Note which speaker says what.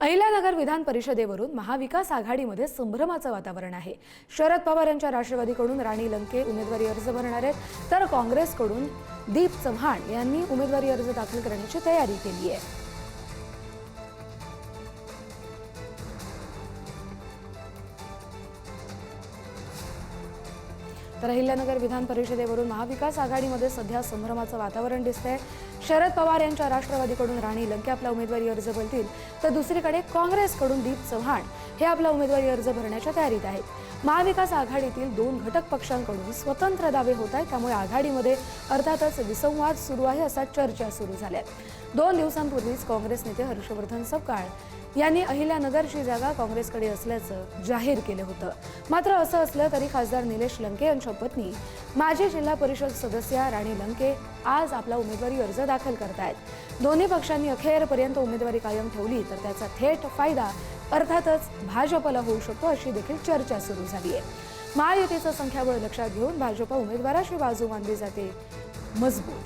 Speaker 1: अहिल्यानगर विधान परिषदेवरून महाविकास आघाडीमध्ये संभ्रमाचं वातावरण आहे। शरद पवार यांच्या राष्ट्रवादीकडून राणी लंके उमेदवारी अर्ज भरणार आहेत, तर काँग्रेसकडून दीप चव्हाण यांनी उमेदवारी अर्ज दाखल करण्याची तयारी केली आहे। तर अहिल्यानगर विधान परिषदेवरून महाविकास आघाडीमध्ये सध्या संभ्रमाचं वातावरण दिसतंय। शरद पवार यांच्या राष्ट्रवादीकडून राणी लंके आपला उमेदवारी अर्ज भरतील, तर दुसरीकडे काँग्रेसकडून दीप चव्हाण हे आपला उमेदवारी अर्ज भरण्याच्या तयारीत आहेत। महाविकास आघाडीतील दोन घटक पक्षांकडून स्वतंत्र दावे होत आहेत, त्यामुळे आघाडीमध्ये अर्थातच विसंवाद सुरू आहे असा चर्चा सुरू झाल्यात। 2 दिवसांपूर्वीच काँग्रेस नेते हर्षवर्धन सपकाळ यांनी अहिल्यानगरची जागा काँग्रेसकडे असल्याचं जाहीर केलं होतं। मात्र असं असलं तरी खासदार निलेश लंके यांच्या पत्नी माजी जिल्हा परिषद सदस्य राणी लंके आज आपला उमेदवारी अर्ज दाखल करतायत। दोन्ही पक्षांनी अखेरपर्यंत उमेदवारी कायम ठेवली तर त्याचा थेट फायदा अर्थातच भाजपला होऊ शकतो अशी देखील चर्चा सुरू झाली आहे। महायुतीचं संख्याबळ लक्षात घेऊन भाजप उमेदवाराची बाजू मानली जाते मजबूत।